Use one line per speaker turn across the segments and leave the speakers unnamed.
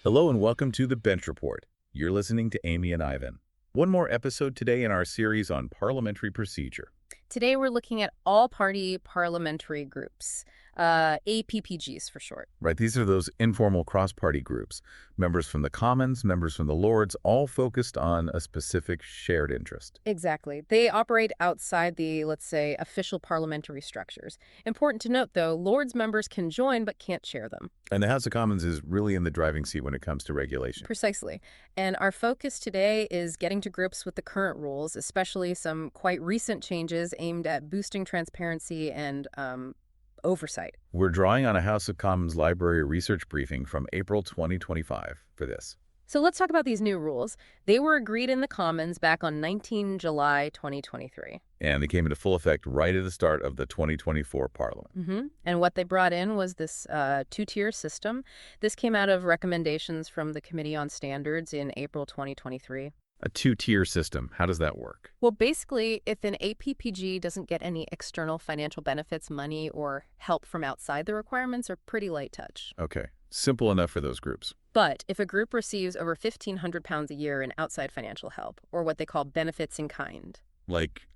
Hello and welcome to the Bench Report. You're listening to Amy and Ivan. One more episode today in our series on parliamentary procedure.
Today we're looking at all-party parliamentary groups, APPGs for short.
Right, these are those informal cross-party groups. Members from the Commons, members from the Lords, all focused on a specific shared interest.
Exactly. They operate outside the, let's say, official parliamentary structures. Important to note, though, Lords members can join but can't chair them.
And the House of Commons is really in the driving seat when it comes to regulation.
Precisely. And our focus today is getting to grips with the current rules, especially some quite recent changes aimed at boosting transparency and oversight.
We're drawing on a House of Commons library research briefing from April 2025 for this.
So let's talk about these new rules. They were agreed in the Commons back on 19 July 2023.
And they came into full effect right at the start of the 2024 Parliament.
And what they brought in was this two-tier system. This came out of recommendations from the Committee on Standards in April 2023.
A two-tier system. How does that work?
Well, basically, if an APPG doesn't get any external financial benefits, money, or help from outside the requirements are pretty light touch.
Okay. Simple enough for those groups.
But if a group receives over £1,500 a year in outside financial help, or what they call benefits in kind.
Like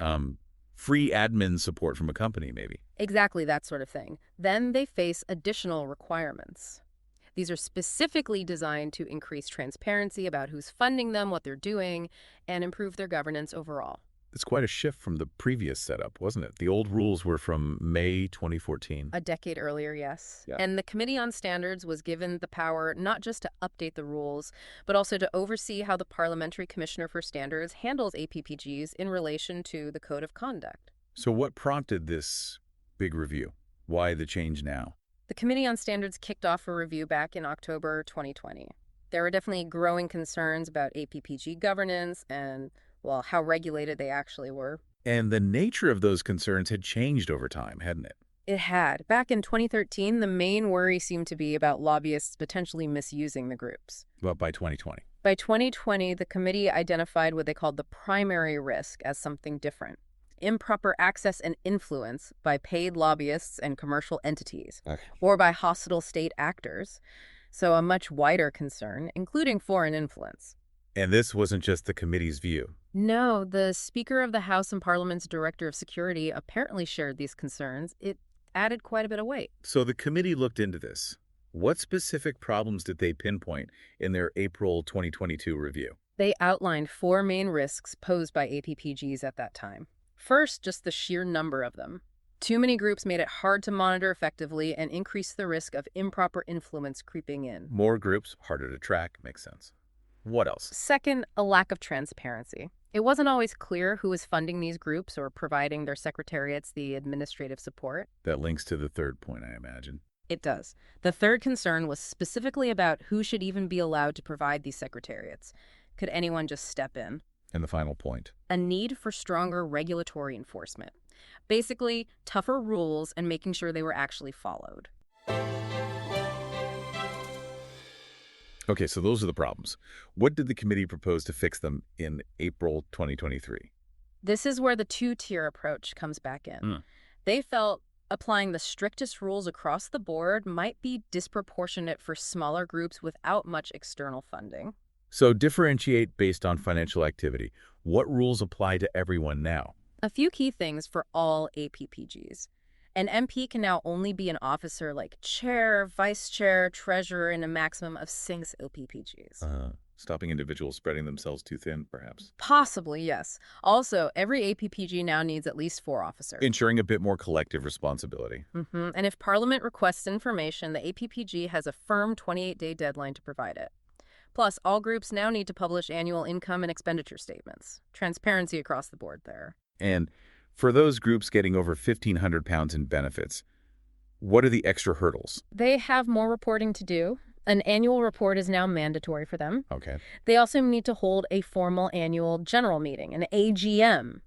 free admin support from a company, maybe.
Exactly that sort of thing. Then they face additional requirements. These are specifically designed to increase transparency about who's funding them, what they're doing, and improve their governance overall.
It's quite a shift from the previous setup, wasn't it? The old rules were from May 2014.
A decade earlier, yes.
Yeah.
And the Committee on Standards was given the power not just to update the rules, but also to oversee how the Parliamentary Commissioner for Standards handles APPGs in relation to the Code of Conduct.
So what prompted this big review? Why the change now?
The Committee on Standards kicked off a review back in October 2020. There were definitely growing concerns about APPG governance and, well, how regulated they actually were.
And the nature of those concerns had changed over time, hadn't it?
It had. Back in 2013, the main worry seemed to be about lobbyists potentially misusing the groups.
But by 2020.
By 2020, the committee identified what they called the primary risk as something different. Improper access and influence by paid lobbyists and commercial entities, or by hostile state actors. So a much wider concern, including foreign influence.
And this wasn't just the committee's view.
No, the Speaker of the House and Parliament's Director of Security apparently shared these concerns. It added quite a bit of weight.
So the committee looked into this. What specific problems did they pinpoint in their April 2022 review?
They outlined four main risks posed by APPGs at that time. First, just the sheer number of them. Too many groups made it hard to monitor effectively and increased the risk of improper influence creeping in.
More groups, harder to track, makes sense. What else?
Second, a lack of transparency. It wasn't always clear who was funding these groups or providing their secretariats the administrative support.
That links to the third point, I imagine.
It does. The third concern was specifically about who should even be allowed to provide these secretariats. Could anyone just step in?
And the final point.
A need for stronger regulatory enforcement. Basically, tougher rules and making sure they were actually followed.
Okay, so those are the problems. What did the committee propose to fix them in April 2023?
This is where the two-tier approach comes back in. They felt applying the strictest rules across the board might be disproportionate for smaller groups without much external funding.
So differentiate based on financial activity. What rules apply to everyone now?
A few key things for all APPGs. An MP can now only be an officer like chair, vice chair, treasurer, and a maximum of 6 APPGs.
Stopping individuals spreading themselves too thin, perhaps.
Possibly, yes. Also, every APPG now needs at least 4 officers.
Ensuring a bit more collective responsibility.
And if Parliament requests information, the APPG has a firm 28-day deadline to provide it. Plus, all groups now need to publish annual income and expenditure statements. Transparency across the board there.
And for those groups getting over £1,500 in benefits, what are the extra hurdles?
They have more reporting to do. An annual report is now mandatory for them.
Okay.
They also need to hold a formal annual general meeting, an AGM.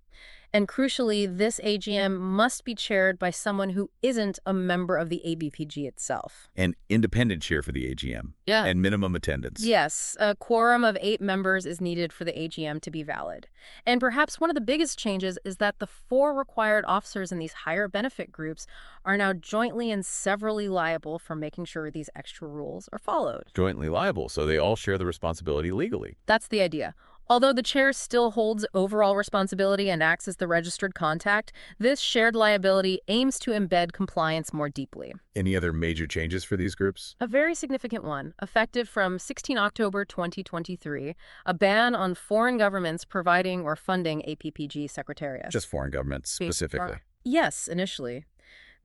And crucially, this AGM must be chaired by someone who isn't a member of the APPG itself.
An independent chair for the AGM.
Yeah.
And minimum attendance.
Yes, a quorum of 8 members is needed for the AGM to be valid. And perhaps one of the biggest changes is that the 4 required officers in these higher benefit groups are now jointly and severally liable for making sure these extra rules are followed.
Jointly liable, so they all share the responsibility legally.
That's the idea. Although the chair still holds overall responsibility and acts as the registered contact, this shared liability aims to embed compliance more deeply.
Any other major changes for these groups?
A very significant one, effective from 16 October 2023, a ban on foreign governments providing or funding APPG secretariats.
Just foreign governments, specifically.
Yes, initially.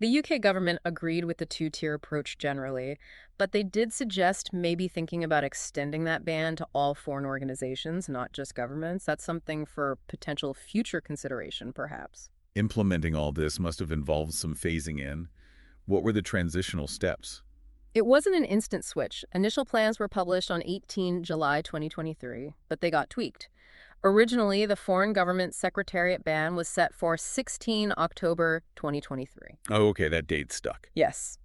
The UK government agreed with the 2-tier approach generally, but they did suggest maybe thinking about extending that ban to all foreign organizations, not just governments. That's something for potential future consideration, perhaps.
Implementing all this must have involved some phasing in. What were the transitional steps?
It wasn't an instant switch. Initial plans were published on 18 July 2023, but they got tweaked. Originally, the foreign government secretariat ban was set for 16 October 2023.
Oh, okay, that date stuck.
Yes.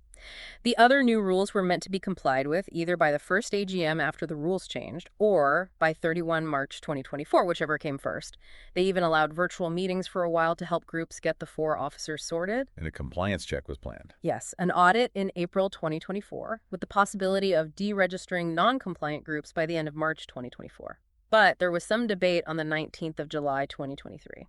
The other new rules were meant to be complied with either by the first AGM after the rules changed or by 31 March 2024, whichever came first. They even allowed virtual meetings for a while to help groups get the 4 officers sorted.
And a compliance check was planned.
Yes, an audit in April 2024 with the possibility of deregistering non-compliant groups by the end of March 2024. But there was some debate on the 19th of July 2023.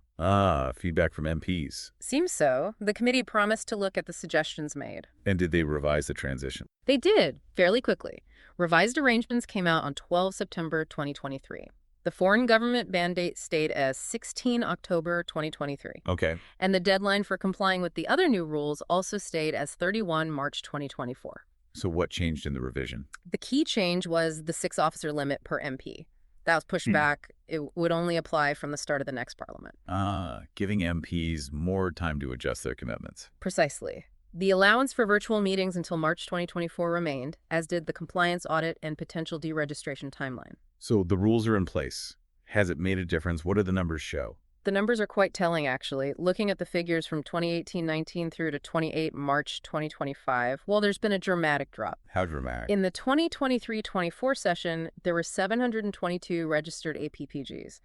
Feedback from MPs.
Seems so. The committee promised to look at the suggestions made.
And did they revise the transition?
They did, fairly quickly. Revised arrangements came out on 12 September 2023. The foreign government ban date stayed as 16 October 2023.
Okay.
And the deadline for complying with the other new rules also stayed as 31 March 2024.
So what changed in the revision?
The key change was the 6-officer limit per MP. That was pushed back. It would only apply from the start of the next parliament.
Giving MPs more time to adjust their commitments.
Precisely. The allowance for virtual meetings until March 2024 remained, as did the compliance audit and potential deregistration timeline.
So the rules are in place. Has it made a difference? What do the numbers show?
The numbers are quite telling, actually. Looking at the figures from 2018-19 through to 28 March 2025, well, there's been a dramatic drop.
How dramatic?
In the 2023-24 session, there were 722 registered APPGs.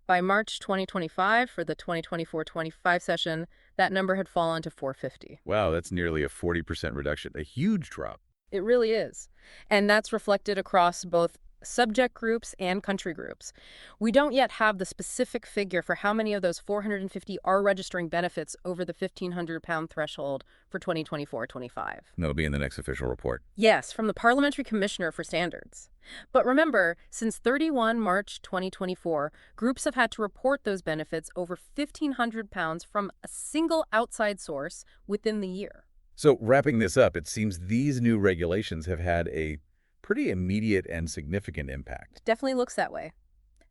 By March 2025, for the 2024-25 session, that number had fallen to 450.
Wow, that's nearly a 40% reduction. A huge drop.
It really is. And that's reflected across both subject groups and country groups. We don't yet have the specific figure for how many of those 450 are registering benefits over the £1,500 threshold for 2024-25.
That'll be in the next official report.
Yes, from the Parliamentary Commissioner for Standards. But remember, since 31 March 2024, groups have had to report those benefits over £1,500 from a single outside source within the year.
So wrapping this up, it seems these new regulations have had a pretty immediate and significant impact.
Definitely looks that way.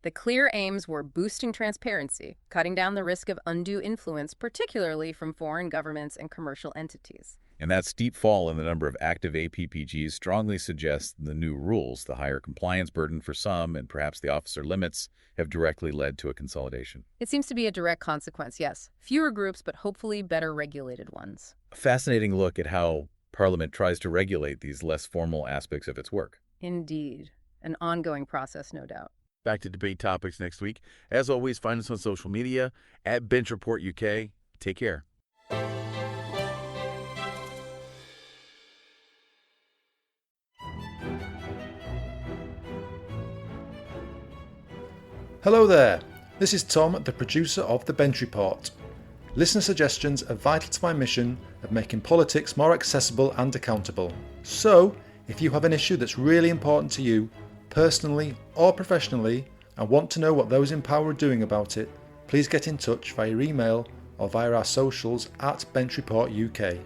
The clear aims were boosting transparency, cutting down the risk of undue influence, particularly from foreign governments and commercial entities.
And that steep fall in the number of active APPGs strongly suggests the new rules, the higher compliance burden for some, and perhaps the officer limits, have directly led to a consolidation.
It seems to be a direct consequence, yes. Fewer groups, but hopefully better regulated ones.
A fascinating look at how Parliament tries to regulate these less formal aspects of its work.
Indeed. An ongoing process, no doubt.
Back to debate topics next week. As always, find us on social media at Bench Report UK. Take care.
Hello there. This is Tom, the producer of The Bench Report. Listener suggestions are vital to my mission of making politics more accessible and accountable. So, if you have an issue that's really important to you, personally or professionally, and want to know what those in power are doing about it, please get in touch via email or via our socials at Bench Report UK.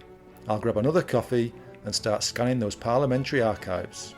I'll grab another coffee and start scanning those parliamentary archives.